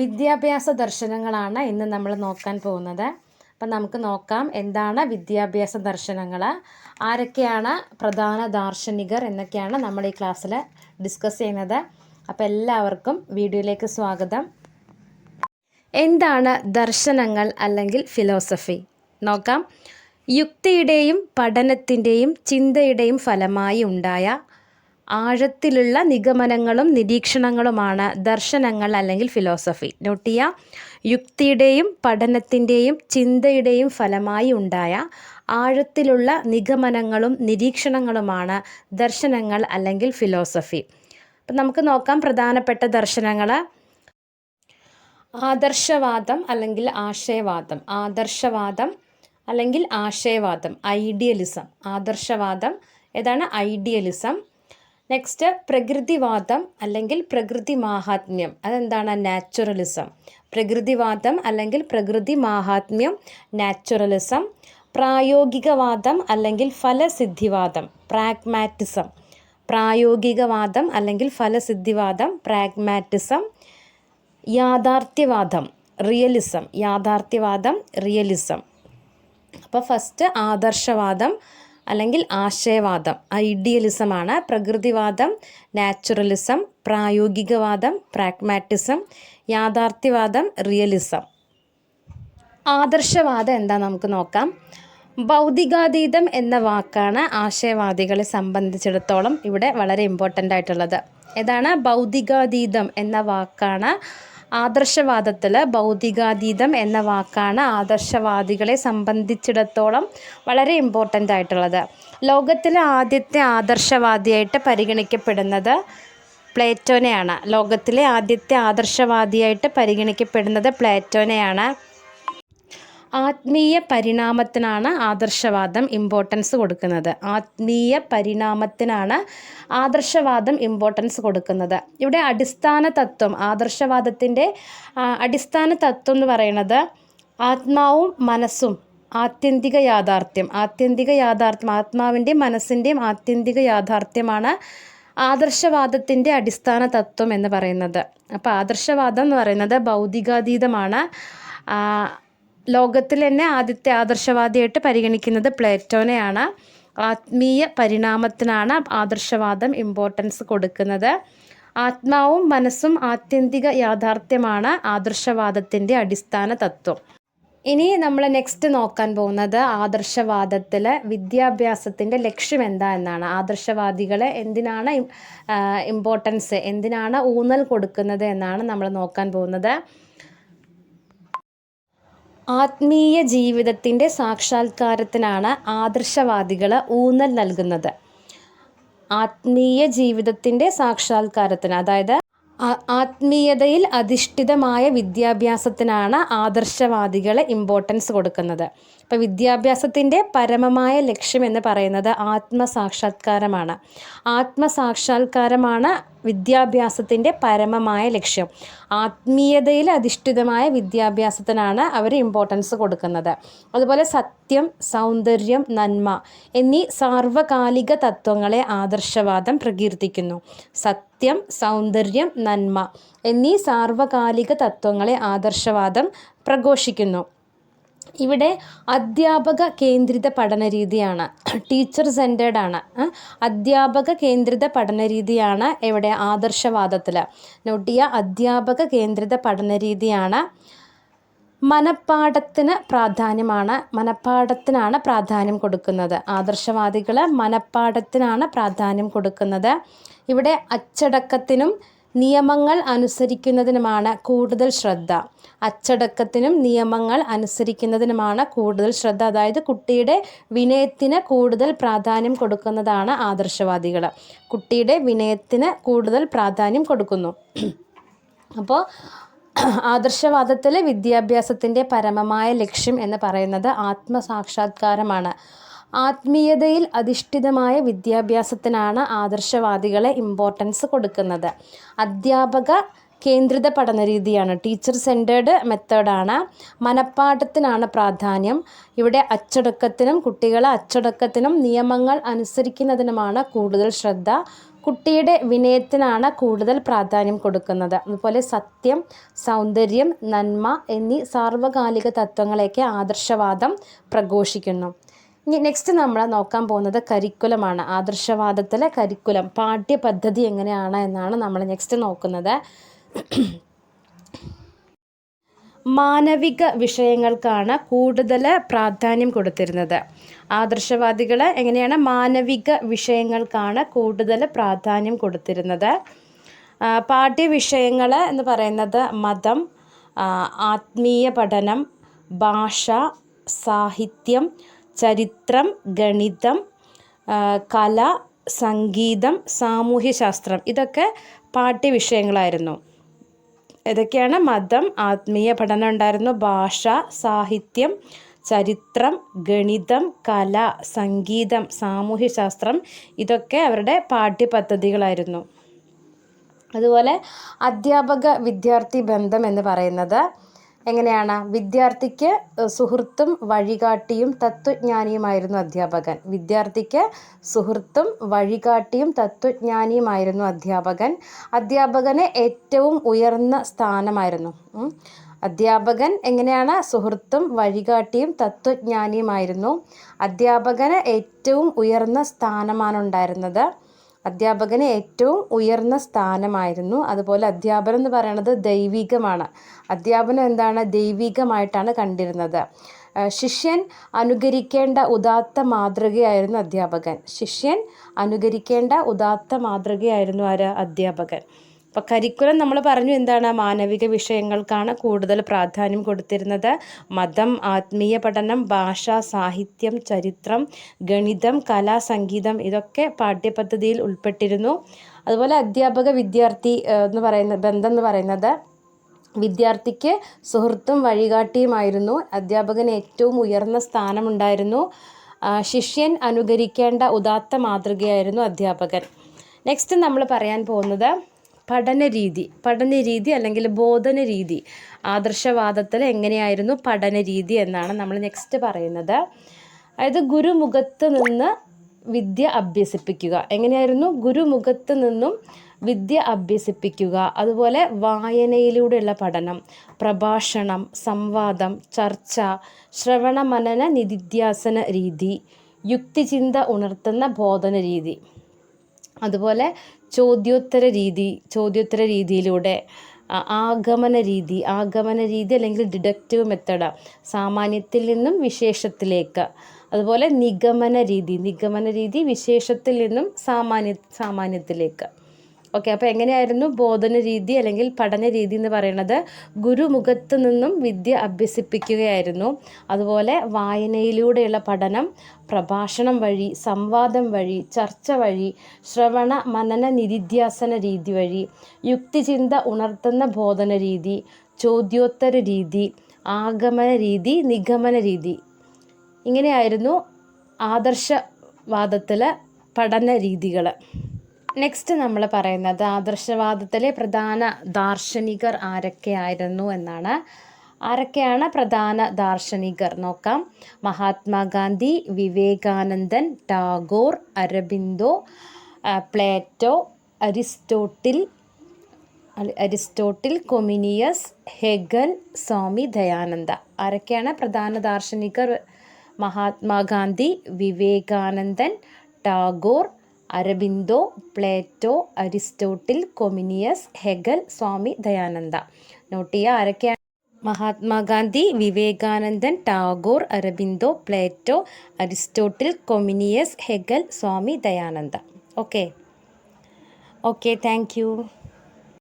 വിദ്യാഭ്യാസ ദർശനങ്ങളാണ് ഇന്ന് നമ്മൾ നോക്കാൻ പോകുന്നത്. അപ്പം നമുക്ക് നോക്കാം എന്താണ് വിദ്യാഭ്യാസ ദർശനങ്ങൾ, ആരൊക്കെയാണ് പ്രധാന ദാർശനികർ എന്നൊക്കെയാണ് നമ്മൾ ഈ ക്ലാസ്സിൽ ഡിസ്കസ് ചെയ്യുന്നത്. അപ്പോൾ എല്ലാവർക്കും വീഡിയോയിലേക്ക് സ്വാഗതം. എന്താണ് ദർശനങ്ങൾ അല്ലെങ്കിൽ ഫിലോസഫി നോക്കാം. യുക്തിയുടെയും പഠനത്തിൻ്റെയും ചിന്തയുടെയും ഫലമായി ഉണ്ടായ ആഴത്തിലുള്ള നിഗമനങ്ങളും നിരീക്ഷണങ്ങളുമാണ് ദർശനങ്ങൾ അല്ലെങ്കിൽ ഫിലോസഫി. നോട്ട് ചെയ്യുക, യുക്തിയുടെയും പഠനത്തിൻ്റെയും ചിന്തയുടെയും ഫലമായി ഉണ്ടായ ആഴത്തിലുള്ള നിഗമനങ്ങളും നിരീക്ഷണങ്ങളുമാണ് ദർശനങ്ങൾ അല്ലെങ്കിൽ ഫിലോസഫി. അപ്പം നമുക്ക് നോക്കാം പ്രധാനപ്പെട്ട ദർശനങ്ങൾ. ആദർശവാദം അല്ലെങ്കിൽ ആശയവാദം. ആദർശവാദം അല്ലെങ്കിൽ ആശയവാദം, ഐഡിയലിസം. ആദർശവാദം ഏതാണ്? ഐഡിയലിസം. നെക്സ്റ്റ് പ്രകൃതിവാദം അല്ലെങ്കിൽ പ്രകൃതി മാഹാത്മ്യം. അതെന്താണ്? നാച്ചുറലിസം. പ്രകൃതിവാദം അല്ലെങ്കിൽ പ്രകൃതി മാഹാത്മ്യം, നാച്ചുറലിസം. പ്രായോഗികവാദം അല്ലെങ്കിൽ ഫലസിദ്ധിവാദം, പ്രാഗ്മാറ്റിസം. പ്രായോഗികവാദം അല്ലെങ്കിൽ ഫലസിദ്ധിവാദം, പ്രാഗ്മാറ്റിസം. യാഥാർത്ഥ്യവാദം, റിയലിസം. യാഥാർത്ഥ്യവാദം, റിയലിസം. അപ്പോൾ ഫസ്റ്റ് ആദർശവാദം അല്ലെങ്കിൽ ആശയവാദം, ഐഡിയലിസമാണ്. പ്രകൃതിവാദം, നാച്ചുറലിസം. പ്രായോഗികവാദം, പ്രാഗ്മാറ്റിസം. യാഥാർത്ഥ്യവാദം, റിയലിസം. ആദർശവാദം എന്താ നമുക്ക് നോക്കാം. ഭൗതികാതീതം എന്ന വാക്കാണ് ആശയവാദികളെ സംബന്ധിച്ചിടത്തോളം ഇവിടെ വളരെ ഇമ്പോർട്ടൻ്റ് ആയിട്ടുള്ളത്. ഏതാണ്? ഭൗതികാതീതം എന്ന വാക്കാണ് ആദർശവാദത്തിൽ. ഭൗതികാതീതം എന്ന വാക്കാണ് ആദർശവാദികളെ സംബന്ധിച്ചിടത്തോളം വളരെ ഇമ്പോർട്ടൻ്റ് ആയിട്ടുള്ളത്. ലോകത്തിലെ ആദ്യത്തെ ആദർശവാദിയായിട്ട് പരിഗണിക്കപ്പെടുന്നത് പ്ലേറ്റോനെയാണ്. ലോകത്തിലെ ആദ്യത്തെ ആദർശവാദിയായിട്ട് പരിഗണിക്കപ്പെടുന്നത് പ്ലേറ്റോനെയാണ്. ആത്മീയ പരിണാമത്തിനാണ് ആദർശവാദം ഇമ്പോർട്ടൻസ് കൊടുക്കുന്നത്. ആത്മീയ പരിണാമത്തിനാണ് ആദർശവാദം ഇമ്പോർട്ടൻസ് കൊടുക്കുന്നത്. ഇവിടെ അടിസ്ഥാന തത്വം, ആദർശവാദത്തിൻ്റെ അടിസ്ഥാന തത്വം എന്ന് പറയുന്നത് ആത്മാവും മനസ്സും ആത്യന്തിക യാഥാർത്ഥ്യം. ആത്മാവിൻ്റെയും മനസ്സിൻ്റെയും ആത്യന്തിക യാഥാർത്ഥ്യമാണ് ആദർശവാദത്തിൻ്റെ അടിസ്ഥാന തത്വം എന്ന് പറയുന്നത്. അപ്പോൾ ആദർശവാദം എന്ന് പറയുന്നത് ഭൗതികാതീതമാണ്. ലോകത്തിൽ തന്നെ ആദ്യത്തെ ആദർശവാദിയായിട്ട് പരിഗണിക്കുന്നത് പ്ലേറ്റോനെയാണ്. ആത്മീയ പരിണാമത്തിനാണ് ആദർശവാദം ഇമ്പോർട്ടൻസ് കൊടുക്കുന്നത്. ആത്മാവും മനസ്സും ആത്യന്തിക യാഥാർത്ഥ്യമാണ് ആദർശവാദത്തിൻ്റെ അടിസ്ഥാന തത്വം. ഇനി നമ്മൾ നെക്സ്റ്റ് നോക്കാൻ പോകുന്നത് ആദർശവാദത്തിൽ വിദ്യാഭ്യാസത്തിൻ്റെ ലക്ഷ്യം എന്താ എന്നാണ്. ആദർശവാദികളെ എന്തിനാണ് ഇമ്പോർട്ടൻസ്, എന്തിനാണ് ഊന്നൽ കൊടുക്കുന്നത് എന്നാണ് നമ്മൾ നോക്കാൻ പോകുന്നത്. ആത്മീയ ജീവിതത്തിൻ്റെ സാക്ഷാത്കാരത്തിനാണ് ആദർശവാദികൾ ഊന്നൽ നൽകുന്നത്. ആത്മീയ ജീവിതത്തിൻ്റെ സാക്ഷാത്കാരത്തിന്, അതായത് ആത്മീയതയിൽ അധിഷ്ഠിതമായ വിദ്യാഭ്യാസത്തിനാണ് ആദർശവാദികൾ ഇമ്പോർട്ടൻസ് കൊടുക്കുന്നത്. ഇപ്പോൾ വിദ്യാഭ്യാസത്തിൻ്റെ പരമമായ ലക്ഷ്യം എന്ന് പറയുന്നത് ആത്മസാക്ഷാത്കാരമാണ്. ആത്മസാക്ഷാത്കാരമാണ് വിദ്യാഭ്യാസത്തിൻ്റെ പരമമായ ലക്ഷ്യം. ആത്മീയതയിൽ അധിഷ്ഠിതമായ വിദ്യാഭ്യാസത്തിനാണ് അവർ ഇമ്പോർട്ടൻസ് കൊടുക്കുന്നത്. അതുപോലെ സത്യം, സൗന്ദര്യം, നന്മ എന്നീ സാർവകാലിക തത്വങ്ങളെ ആദർശവാദം പ്രകീർത്തിക്കുന്നു. സത്യം, സൗന്ദര്യം, നന്മ എന്നീ സാർവകാലിക തത്വങ്ങളെ ആദർശവാദം പ്രഘോഷിക്കുന്നു. ഇവിടെ അധ്യാപക കേന്ദ്രിത പഠനരീതിയാണ്, ടീച്ചർ സെൻറ്റേർഡ് ആണ്. അധ്യാപക കേന്ദ്രിത പഠനരീതിയാണ് ഇവിടെ ആദർശവാദത്തിൽ. നോട്ട് ചെയ്യുക, അധ്യാപക കേന്ദ്രിത പഠനരീതിയാണ്. മനപ്പാഠത്തിനാണ് പ്രാധാന്യം കൊടുക്കുന്നത്. ആദർശവാദികൾ മനപ്പാഠത്തിനാണ് പ്രാധാന്യം കൊടുക്കുന്നത്. ഇവിടെ അച്ചടക്കത്തിനും നിയമങ്ങൾ അനുസരിക്കുന്നതിനുമാണ് കൂടുതൽ ശ്രദ്ധ. അച്ചടക്കത്തിനും നിയമങ്ങൾ അനുസരിക്കുന്നതിനുമാണ് കൂടുതൽ ശ്രദ്ധ. അതായത് കുട്ടിയുടെ വിനയത്തിന് കൂടുതൽ പ്രാധാന്യം കൊടുക്കുന്നതാണ് ആദർശവാദികൾ. കുട്ടിയുടെ വിനയത്തിന് കൂടുതൽ പ്രാധാന്യം കൊടുക്കുന്നു. അപ്പോൾ ആദർശവാദത്തിൽ വിദ്യാഭ്യാസത്തിൻ്റെ പരമമായ ലക്ഷ്യം എന്ന് പറയുന്നത് ആത്മസാക്ഷാത്കാരമാണ്. ആത്മീയതയിൽ അധിഷ്ഠിതമായ വിദ്യാഭ്യാസത്തിനാണ് ആദർശവാദികളെ ഇമ്പോർട്ടൻസ് കൊടുക്കുന്നത്. അധ്യാപക കേന്ദ്രിത പഠനരീതിയാണ്, ടീച്ചർ സെൻറ്റേർഡ് മെത്തേഡാണ്. മനപ്പാഠത്തിനാണ് പ്രാധാന്യം. ഇവിടെ കുട്ടികളെ അച്ചടക്കത്തിനും നിയമങ്ങൾ അനുസരിക്കുന്നതിനുമാണ് കൂടുതൽ ശ്രദ്ധ. കുട്ടിയുടെ വിനയത്തിനാണ് കൂടുതൽ പ്രാധാന്യം കൊടുക്കുന്നത്. അതുപോലെ സത്യം, സൗന്ദര്യം, നന്മ എന്നീ സാർവകാലിക തത്വങ്ങളെയൊക്കെ ആദർശവാദം പ്രഘോഷിക്കുന്നു. ഇനി നെക്സ്റ്റ് നമ്മൾ നോക്കാൻ പോകുന്നത് കരിക്കുലമാണ്. ആദർശവാദത്തിലെ കരിക്കുലം, പാഠ്യപദ്ധതി എങ്ങനെയാണ് എന്നാണ് നമ്മൾ നെക്സ്റ്റ് നോക്കുന്നത്. മാനവിക വിഷയങ്ങൾക്കാണ് കൂടുതൽ പ്രാധാന്യം കൊടുത്തിരുന്നത്. ആദർശവാദികൾ എങ്ങനെയാണ്? മാനവിക വിഷയങ്ങൾക്കാണ് കൂടുതൽ പ്രാധാന്യം കൊടുത്തിരുന്നത്. പാഠ്യവിഷയങ്ങൾ എന്ന് പറയുന്നത് മതം, ആത്മീയ പഠനം, ഭാഷ, സാഹിത്യം, ചരിത്രം, ഗണിതം, കല, സംഗീതം, സാമൂഹ്യശാസ്ത്രം, ഇതൊക്കെ പാഠ്യവിഷയങ്ങളായിരുന്നു. ഇതൊക്കെയാണ് മതം, ആത്മീയ പഠനം ഉണ്ടായിരുന്നു, ഭാഷ, സാഹിത്യം, ചരിത്രം, ഗണിതം, കല, സംഗീതം, സാമൂഹ്യശാസ്ത്രം, ഇതൊക്കെ അവരുടെ പാഠ്യപദ്ധതികളായിരുന്നു. അതുപോലെ അധ്യാപക വിദ്യാർത്ഥി ബന്ധം എന്ന് പറയുന്നത് എങ്ങനെയാണ്? വിദ്യാർത്ഥിക്ക് സുഹൃത്തും വഴികാട്ടിയും തത്വജ്ഞാനിയുമായിരുന്നു അധ്യാപകൻ. വിദ്യാർത്ഥിക്ക് സുഹൃത്തും വഴികാട്ടിയും തത്വജ്ഞാനിയുമായിരുന്നു അധ്യാപകൻ. അധ്യാപകന് ഏറ്റവും ഉയർന്ന സ്ഥാനമായിരുന്നു. അധ്യാപകൻ എങ്ങനെയാണ്? സുഹൃത്തും വഴികാട്ടിയും തത്വജ്ഞാനിയുമായിരുന്നു. അധ്യാപകന് ഏറ്റവും ഉയർന്ന സ്ഥാനമാണ് ഉണ്ടായിരുന്നത്. അധ്യാപകന് ഏറ്റവും ഉയർന്ന സ്ഥാനമായിരുന്നു. അതുപോലെ അധ്യാപനം എന്ന് പറയുന്നത് ദൈവികമാണ്. അധ്യാപനം എന്താണ്? ദൈവികമായിട്ടാണ് കണ്ടിരുന്നത്. ശിഷ്യൻ അനുകരിക്കേണ്ട ഉദാത്ത മാതൃകയായിരുന്നു അധ്യാപകൻ. ശിഷ്യൻ അനുകരിക്കേണ്ട ഉദാത്ത മാതൃകയായിരുന്നു ആര്? അധ്യാപകൻ. അപ്പോൾ കരിക്കുലം നമ്മൾ പറഞ്ഞു എന്താണ്? മാനവിക വിഷയങ്ങൾക്കാണ് കൂടുതൽ പ്രാധാന്യം കൊടുത്തിരുന്നത്. മതം, ആത്മീയ പഠനം, ഭാഷ, സാഹിത്യം, ചരിത്രം, ഗണിതം, കല, സംഗീതം, ഇതൊക്കെ പാഠ്യപദ്ധതിയിൽ ഉൾപ്പെട്ടിരുന്നു. അതുപോലെ അധ്യാപക വിദ്യാർത്ഥി എന്ന് പറയുന്ന ബന്ധം എന്ന് പറയുന്നത് വിദ്യാർത്ഥിക്ക് സുഹൃത്തും വഴികാട്ടിയുമായിരുന്നു. അധ്യാപകന് ഏറ്റവും ഉയർന്ന സ്ഥാനമുണ്ടായിരുന്നു. ശിഷ്യൻ അനുകരിക്കേണ്ട ഉദാത്ത മാതൃകയായിരുന്നു അധ്യാപകൻ. നെക്സ്റ്റ് നമ്മൾ പറയാൻ പോകുന്നത് പഠനരീതി അല്ലെങ്കിൽ ബോധന രീതി. ആദർശവാദത്തിൽ എങ്ങനെയായിരുന്നു പഠനരീതി എന്നാണ് നമ്മൾ നെക്സ്റ്റ് പറയുന്നത്. അതായത് ഗുരുമുഖത്ത് നിന്ന് വിദ്യ അഭ്യസിപ്പിക്കുക. എങ്ങനെയായിരുന്നു? ഗുരുമുഖത്ത് നിന്നും വിദ്യ അഭ്യസിപ്പിക്കുക. അതുപോലെ വായനയിലൂടെയുള്ള പഠനം, പ്രഭാഷണം, സംവാദം, ചർച്ച, ശ്രവണ മനന നിധിധ്യാസന രീതി, യുക്തിചിന്ത ഉണർത്തുന്ന ബോധന രീതി. അതുപോലെ ചോദ്യോത്തര രീതിയിലൂടെ ആഗമന രീതി അല്ലെങ്കിൽ ഡിഡക്റ്റീവ് മെത്തഡ്, സാമാന്യത്തിൽ നിന്നും വിശേഷത്തിലേക്ക്. അതുപോലെ നിഗമന രീതി വിശേഷത്തിൽ നിന്നും സാമാന്യത്തിലേക്ക്. ഓക്കെ, അപ്പോൾ എങ്ങനെയായിരുന്നു ബോധന രീതി അല്ലെങ്കിൽ പഠന രീതി എന്ന് പറയുന്നത്? ഗുരുമുഖത്ത് നിന്നും വിദ്യ അഭ്യസിപ്പിക്കുകയായിരുന്നു. അതുപോലെ വായനയിലൂടെയുള്ള പഠനം, പ്രഭാഷണം വഴി, സംവാദം വഴി, ചർച്ച വഴി, ശ്രവണ മനന നിധിധ്യാസന രീതി വഴി, യുക്തിചിന്ത ഉണർത്തുന്ന ബോധന രീതി, ചോദ്യോത്തര രീതി, ആഗമന രീതി, നിഗമന രീതി. ഇങ്ങനെയായിരുന്നു ആദർശവാദത്തിലെ പഠന രീതികൾ. നെക്സ്റ്റ് നമ്മൾ പറയുന്നത് ആദർശവാദത്തിലെ പ്രധാന ദാർശനികർ ആരൊക്കെയായിരുന്നു എന്നാണ്. ആരൊക്കെയാണ് പ്രധാന ദാർശനികർ നോക്കാം. Mahatma Gandhi, Vivekananda, Tagore, Aurobindo, Plato, Aristotle, Comenius, Hegel, Swami Dayananda. ആരൊക്കെയാണ് പ്രധാന ദാർശനികർ? Mahatma Gandhi, Vivekananda, Tagore, Aurobindo, Plato, Aristotle, Comenius, Hegel, Swami Dayananda. Note ചെയ്യുക ആരൊക്കെയാണ്? Mahatma Gandhi, Vivekananda, Tagore, Aurobindo, Plato, Aristotle, Comenius, Hegel, Swami Dayananda. Okay, thank U.